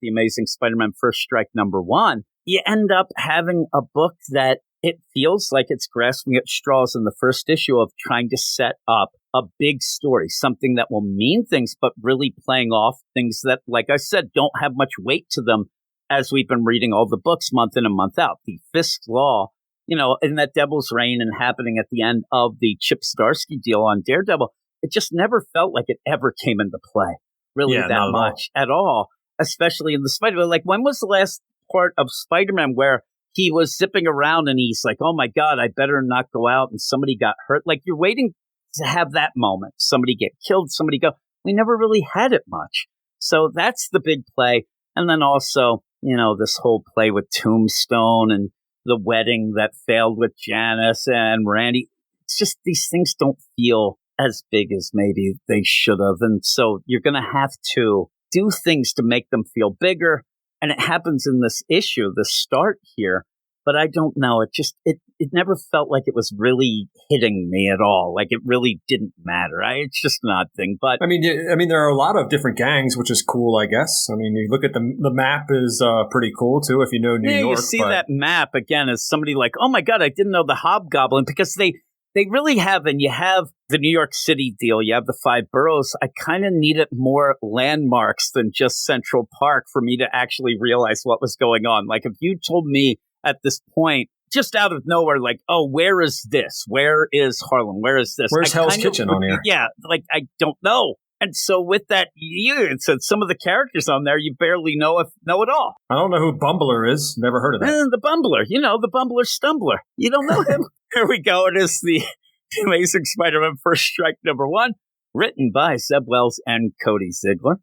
The Amazing Spider-Man First Strike #1, you end up having a book that it feels like it's grasping at straws in the first issue of trying to set up a big story, something that will mean things, but really playing off things that, like I said, don't have much weight to them as we've been reading all the books month in and month out. The Fisk Law, in that Devil's Reign and happening at the end of the Chip Zdarsky deal on Daredevil, it just never felt like it ever came into play, really, that much at all, especially in the Spider-Man. Like, when was the last part of Spider-Man where he was zipping around and he's like, oh my God, I better not go out and somebody got hurt? Like, you're waiting to have that moment. Somebody get killed, somebody go. We never really had it much. So that's the big play. And then also, this whole play with Tombstone and the wedding that failed with Janice and Randy. It's just these things don't feel as big as maybe they should have. And so you're going to have to do things to make them feel bigger. And it happens in this issue, the start here. But I don't know. It never felt like it was really hitting me at all. Like, it really didn't matter. It's just an odd thing. But I mean, there are a lot of different gangs, which is cool, I guess. I mean, you look at the map is pretty cool too, if you know New York. You see that map again as somebody like, oh my God, I didn't know the Hobgoblin, because they really have, and you have the New York City deal, you have the 5 boroughs. I kind of needed more landmarks than just Central Park for me to actually realize what was going on. Like, if you told me at this point, just out of nowhere, like, oh, where is this? Where is Harlem? Where is this? Where's Hell's Kitchen on here? Yeah, like, I don't know. And so with that, it said some of the characters on there you barely know at all. I don't know who Bumbler is. Never heard of that. The Bumbler, the Bumbler Stumbler. You don't know him. Here we go. It is the Amazing Spider-Man First Strike #1, written by Zeb Wells and Cody Ziegler.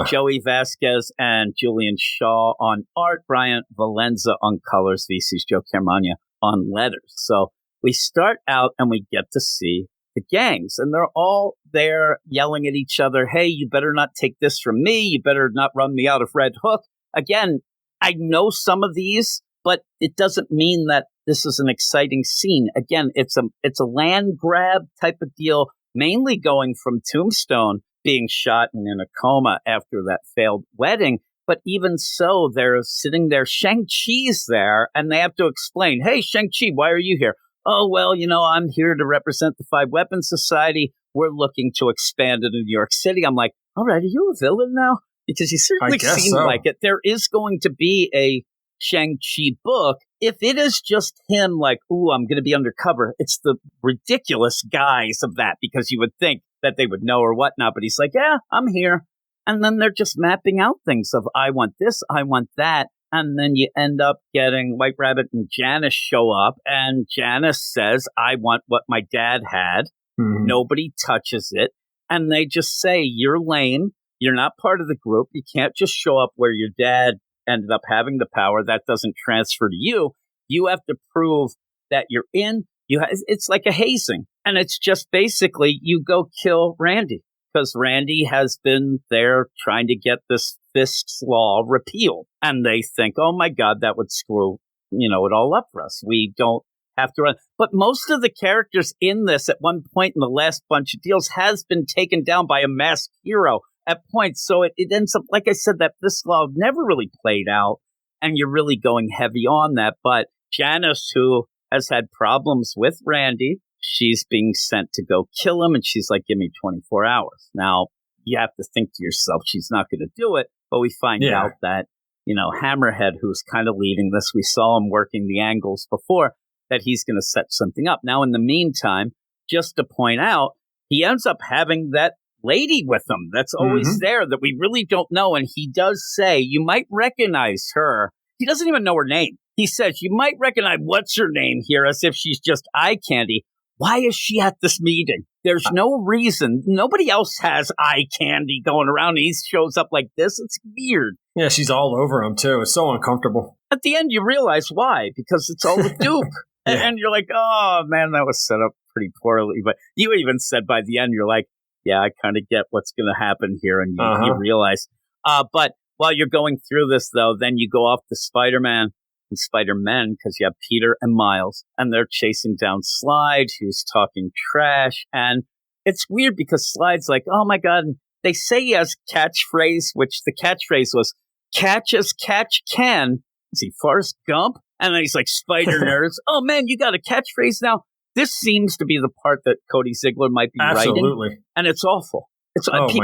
Joey Vasquez and Julian Shaw on art. Brian Valenza on colors. VC's Joe Caramagna on letters. So we start out and we get to see the gangs, and they're all there yelling at each other. Hey, you better not take this from me. You better not run me out of Red Hook. Again, I know some of these, but it doesn't mean that this is an exciting scene. Again, it's a land grab type of deal, mainly going from Tombstone being shot and in a coma after that failed wedding. But even so, they're sitting there. Shang-Chi's there, and they have to explain, hey, Shang-Chi, why are you here? Oh, well, I'm here to represent the 5 Weapons Society. We're looking to expand into New York City. I'm like, all right, are you a villain now? Because you certainly seem like it. There is going to be a Shang-Chi book. If it is just him like, ooh, I'm going to be undercover, it's the ridiculous guise of that, because you would think that they would know or whatnot. But he's like, yeah, I'm here. And then they're just mapping out things of, I want this, I want that. And then you end up getting White Rabbit and Janice show up, and Janice says, I want what my dad had. Mm-hmm. Nobody touches it. And they just say, you're lame. You're not part of the group. You can't just show up where your dad ended up having the power. That doesn't transfer to you. You have to prove that you're in. It's like a hazing. And it's just basically, you go kill Randy, because Randy has been there trying to get this Fisk's Law repealed. And they think, oh my God, that would screw, it all up for us. We don't have to run. But most of the characters in this at one point in the last bunch of deals has been taken down by a masked hero at points. So it ends up, like I said, that Fisk's Law never really played out. And you're really going heavy on that. But Janice, who has had problems with Randy, she's being sent to go kill him. And she's like, give me 24 hours. Now, you have to think to yourself, she's not going to do it. But we find out that, Hammerhead, who's kind of leading this, we saw him working the angles before, that he's going to set something up. Now, in the meantime, just to point out, he ends up having that lady with him that's always there that we really don't know. And he does say, you might recognize her. He doesn't even know her name. He says, you might recognize what's her name here, as if she's just eye candy. Why is she at this meeting? There's no reason. Nobody else has eye candy going around. He shows up like this. It's weird. Yeah, she's all over him, too. It's so uncomfortable. At the end, you realize why, because it's all with Duke. And you're like, oh, man, that was set up pretty poorly. But you even said by the end, you're like, yeah, I kind of get what's going to happen here. And you realize. But while you're going through this, though, then you go off to Spider-Man and Spider-Men, because you have Peter and Miles, and they're chasing down Slide, who's talking trash. And it's weird because Slide's like, oh, my God. And they say he has catchphrase, which the catchphrase was, catch as catch can. Is he Forrest Gump? And then he's like, spider nerds. Oh, man, you got a catchphrase now? This seems to be the part that Cody Ziegler might be writing. And it's awful.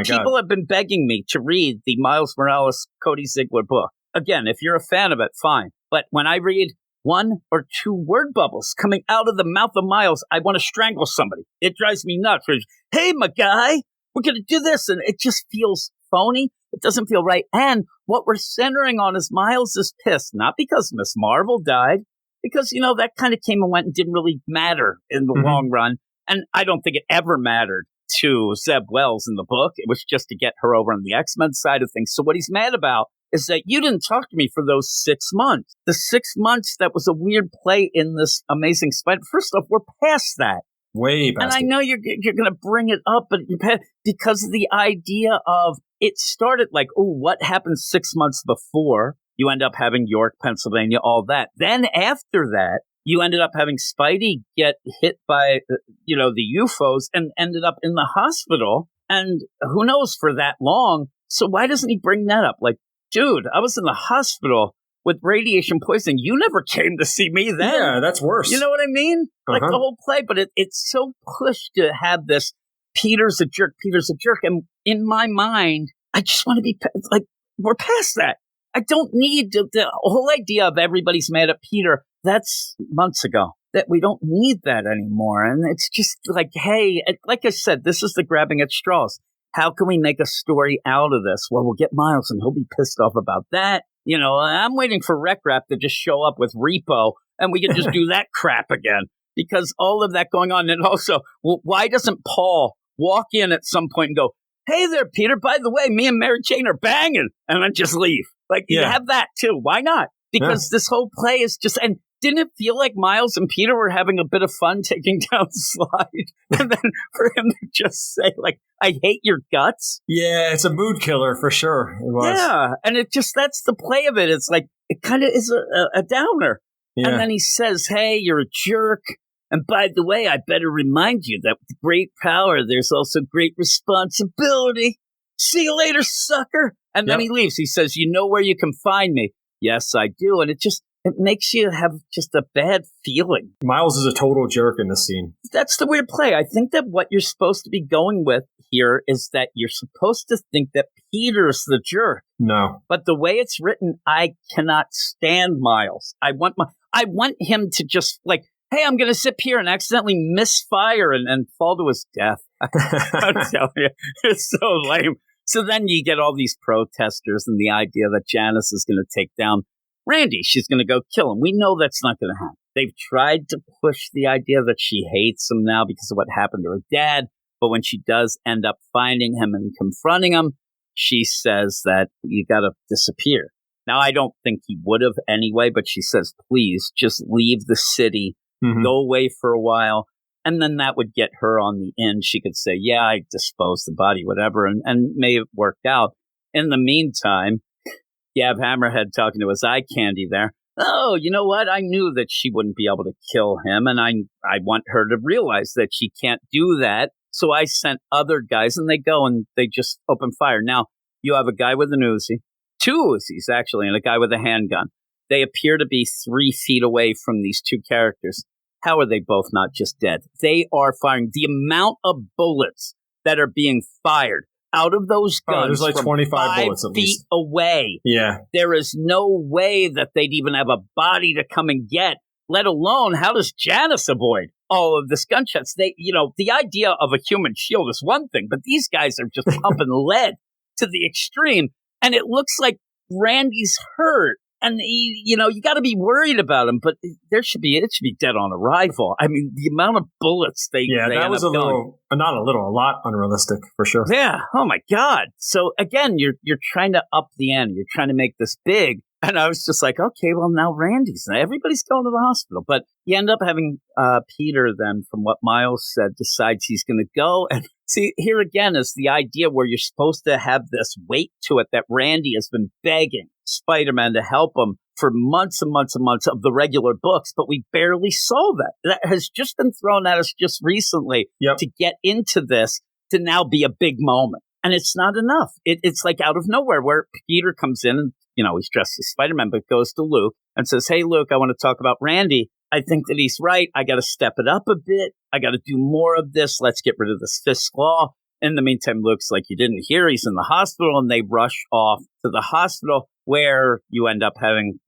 People have been begging me to read the Miles Morales Cody Ziegler book. Again, if you're a fan of it, fine. But when I read 1 or 2 word bubbles coming out of the mouth of Miles, I want to strangle somebody. It drives me nuts. Hey, my guy, we're going to do this. And it just feels phony. It doesn't feel right. And what we're centering on is Miles is pissed, not because Miss Marvel died, because, that kind of came and went and didn't really matter in the long run. And I don't think it ever mattered to Zeb Wells in the book. It was just to get her over on the X-Men side of things. So what he's mad about is that you didn't talk to me for those 6 months. The 6 months that was a weird play in this Amazing Spider. First off, we're past that. Way past. And I know you're going to bring it up, but because of the idea of it started like, what happened 6 months before? You end up having York, Pennsylvania, all that. Then after that, you ended up having Spidey get hit by, the UFOs and ended up in the hospital. And who knows for that long. So why doesn't he bring that up? Like, dude, I was in the hospital with radiation poisoning. You never came to see me then. Yeah, that's worse. You know what I mean? Like the whole play, but it's so pushed to have this Peter's a jerk. And in my mind, I just want to be like, we're past that. I don't need the whole idea of everybody's mad at Peter. That's months ago. That we don't need that anymore. And it's just like, hey, like I said, this is the grabbing at straws. How can we make a story out of this? Well, we'll get Miles and he'll be pissed off about that. I'm waiting for Rec Rap to just show up with Repo and we can just do that crap again because all of that going on. And also, why doesn't Paul walk in at some point and go, hey there, Peter, by the way, me and Mary Jane are banging, and then just leave? Like, you have that too. Why not? Because this whole play is just, and didn't it feel like Miles and Peter were having a bit of fun taking down the slide? And then for him to just say, like, I hate your guts. Yeah, it's a mood killer for sure. It was. Yeah, and it just, that's the play of it. It's like, it kind of is a downer. Yeah. And then he says, hey, you're a jerk. And by the way, I better remind you that with great power, there's also great responsibility. See you later, sucker. And then he leaves. He says, you know where you can find me. Yes, I do. And it makes you have just a bad feeling. Miles is a total jerk in this scene. That's the weird play. I think that what you're supposed to be going with here is that you're supposed to think that Peter's the jerk. No. But the way it's written, I cannot stand Miles. I want him to just like, hey, I'm going to sit here and accidentally misfire and fall to his death. I'm telling you, it's so lame. So then you get all these protesters and the idea that Janice is going to take down Randy. She's going to go kill him. We know that's not going to happen. They've tried to push the idea that she hates him now because of what happened to her dad. But when she does end up finding him and confronting him, she says that you got to disappear. Now, I don't think he would have anyway, but she says, please just leave the city, go away for a while. And then that would get her on the end. She could say, yeah, I disposed the body, whatever, and may have worked out. In the meantime, you have Hammerhead talking to his eye candy there. Oh, you know what? I knew that she wouldn't be able to kill him, and I want her to realize that she can't do that. So I sent other guys, and they go and they just open fire. Now, you have a guy with an Uzi, 2 Uzis, actually, and a guy with a handgun. They appear to be 3 feet away from these 2 characters. How are they both not just dead? They are firing. The amount of bullets that are being fired out of those guns there's like 25 bullets at feet away. Yeah. There is no way that they'd even have a body to come and get, let alone how does Janice avoid all of this gunshots? They, the idea of a human shield is one thing, but these guys are just pumping lead to the extreme. And it looks like Randy's hurt. And you got to be worried about him, but it should be dead on arrival. I mean, the amount of bullets they that was a lot unrealistic for sure. Yeah. Oh my God. So again, you're trying to up the ante. You're trying to make this big. And I was just like, okay, well now everybody's going to the hospital, but you end up having Peter then, from what Miles said, decides he's going to go. And see, here again is the idea where you're supposed to have this weight to it that Randy has been begging Spider-Man to help him for months and months and months of the regular books, but we barely saw that. That has just been thrown at us just recently to get into this to now be a big moment. And it's not enough. It's like out of nowhere where Peter comes in and he's dressed as Spider-Man, but goes to Luke and says, hey, Luke, I want to talk about Randy. I think that he's right. I got to step it up a bit. I got to do more of this. Let's get rid of this Fisk Law. In the meantime, Luke's like, you didn't hear. He's in the hospital, and they rush off to the hospital where you end up having,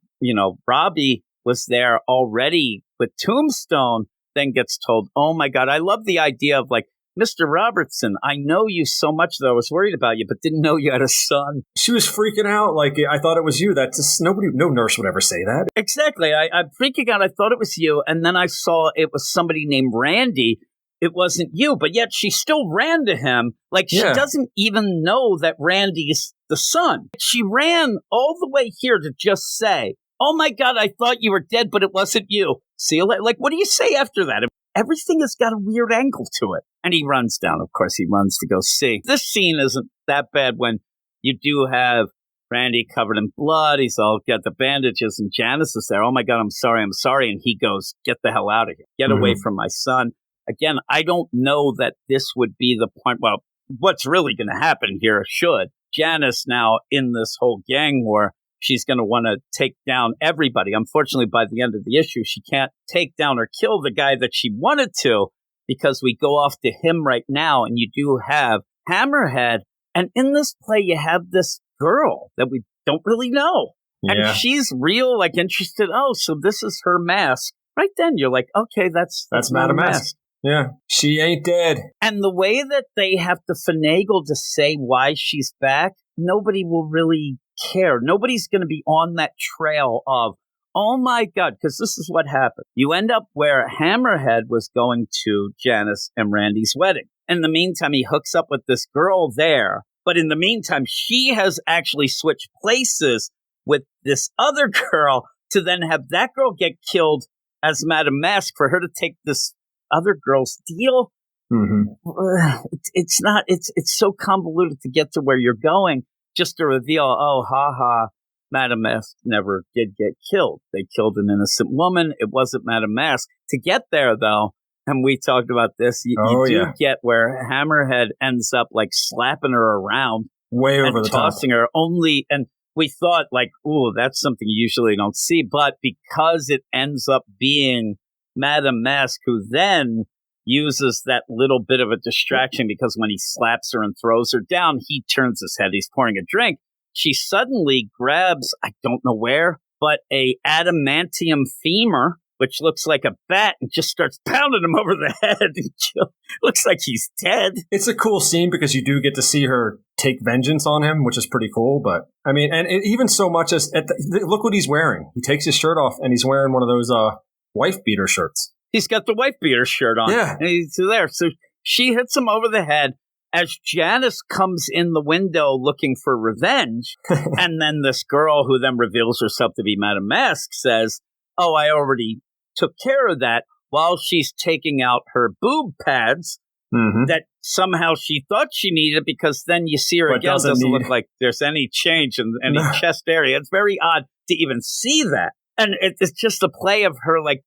Robbie was there already with Tombstone, then gets told, oh, my God, I love the idea of like, Mr. Robertson, I know you so much that I was worried about you, but didn't know you had a son. She was freaking out like, I thought it was you. That's just no nurse would ever say that. Exactly. I'm freaking out. I thought it was you. And then I saw it was somebody named Randy. It wasn't you, but yet she still ran to him. Like she doesn't even know that Randy's the son. She ran all the way here to just say, oh my God, I thought you were dead, but it wasn't you. See, like, what do you say after that? Everything has got a weird angle to it. And he runs down. Of course, he runs to go see. This scene isn't that bad when you do have Randy covered in blood. He's all got the bandages, and Janice is there. Oh my God, I'm sorry. And he goes, get the hell out of here. Get away from my son. Again, I don't know that this would be the point. Well, what's really going to happen here should. Janice now in this whole gang war, she's going to want to take down everybody. Unfortunately, by the end of the issue, she can't take down or kill the guy that she wanted to because we go off to him right now. And you do have Hammerhead. And in this play, you have this girl that we don't really know. Yeah. And she's real, like interested. Oh, so this is her mask. Right then, you're like, okay, that's Madame Mask. Yeah, she ain't dead. And the way that they have to finagle to say why she's back, nobody will really care. Nobody's going to be on that trail of, oh my God, because this is what happened. You end up where Hammerhead was going to Janice and Randy's wedding. In the meantime, he hooks up with this girl there. But in the meantime, she has actually switched places with this other girl to then have that girl get killed as Madame Mask for her to take this other girl's deal. It's so convoluted to get to where you're going just to reveal, oh, Madame Mask never did get killed. They killed an innocent woman. It wasn't Madame Mask. To get there, though, and we talked about this, you get where Hammerhead ends up like slapping her around. Way over the top. Tossing her only, and we thought like, ooh, that's something you usually don't see. But because it ends up being Madame Mask, who then uses that little bit of a distraction because when he slaps her and throws her down, he turns his head. He's pouring a drink. She suddenly grabs, I don't know where, but a adamantium femur, which looks like a bat, and just starts pounding him over the head. Looks like he's dead. It's a cool scene because you do get to see her take vengeance on him, which is pretty cool. But I mean, and even so much as look what he's wearing. He takes his shirt off and he's wearing one of those wife beater shirts. He's got the wife beater shirt on. Yeah. And he's there. So she hits him over the head as Janice comes in the window looking for revenge. And then this girl, who then reveals herself to be Madame Mask, says, oh, I already took care of that, while she's taking out her boob pads that somehow she thought she needed, because then you see her again. Doesn't look like there's any change in any chest area. It's very odd to even see that. And it's just a play of her, like,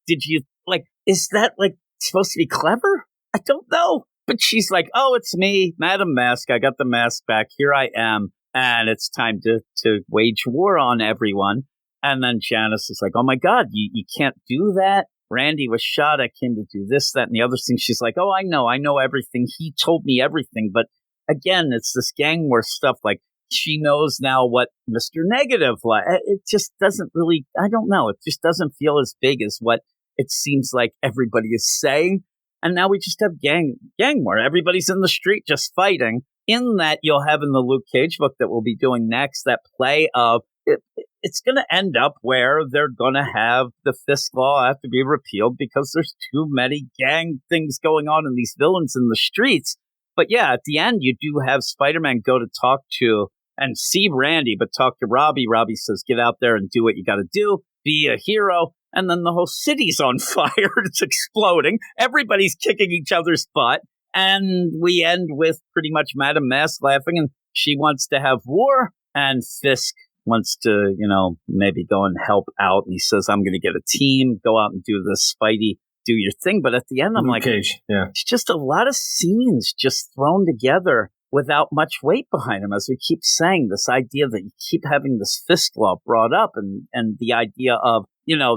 is that, like, supposed to be clever? I don't know. But she's like, oh, it's me, Madame Mask. I got the mask back. Here I am. And it's time to wage war on everyone. And then Janice is like, oh, my God, you can't do that. Randy was shot. I came to do this, that, and the other thing. She's like, oh, I know everything. He told me everything. But again, it's this gang war stuff. Like, she knows now what Mr. Negative, like, it just doesn't really, I don't know. It just doesn't feel as big as what it seems like everybody is saying. And now we just have gang war. Everybody's in the street just fighting. In that, you'll have in the Luke Cage book that we'll be doing next, that play of it's going to end up where they're going to have the Fisk Law have to be repealed because there's too many gang things going on and these villains in the streets. But yeah, at the end, you do have Spider-Man go to talk to and see Randy, but talk to Robbie. Robbie says, get out there and do what you got to do. Be a hero. And then the whole city's on fire. It's exploding. Everybody's kicking each other's butt. And we end with pretty much Madame Mask laughing, and she wants to have war. And Fisk wants to, maybe go and help out. And he says, I'm going to get a team, go out and do this, Spidey, do your thing. But at the end, I'm Luke like, Cage. Yeah. It's just a lot of scenes just thrown together without much weight behind them. As we keep saying, this idea that you keep having this fist law brought up and the idea of,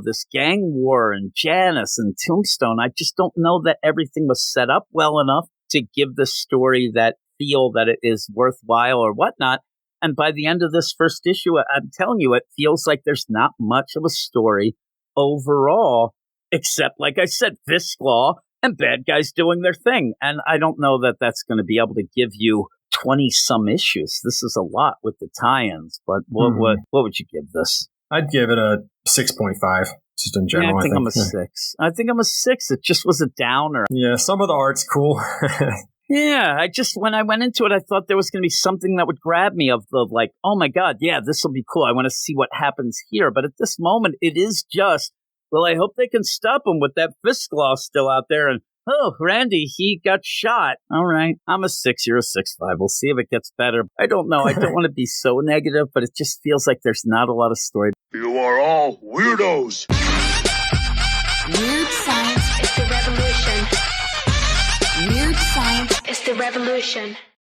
this gang war and Janice and Tombstone. I just don't know that everything was set up well enough to give the story that feel that it is worthwhile or whatnot. And by the end of this first issue, I'm telling you, it feels like there's not much of a story overall, except, like I said, fist law and bad guys doing their thing. And I don't know that that's going to be able to give you 20-some issues. This is a lot with the tie-ins, but what would you give this? I'd give it a 6.5, just in general. Yeah, I think I'm a 6. I think I'm a 6. It just was a downer. Yeah, some of the art's cool. Yeah, when I went into it, I thought there was going to be something that would grab me of the, like, oh my God, yeah, this will be cool. I want to see what happens here. But at this moment, it is just, well, I hope they can stop him with that fist law still out there. And, oh, Randy, he got shot. All right, I'm a 6, you're a 6.5. We'll see if it gets better. I don't know. I don't want to be so negative, but it just feels like there's not a lot of story. You are all weirdos. Weird science is the revolution. Weird science is the revolution.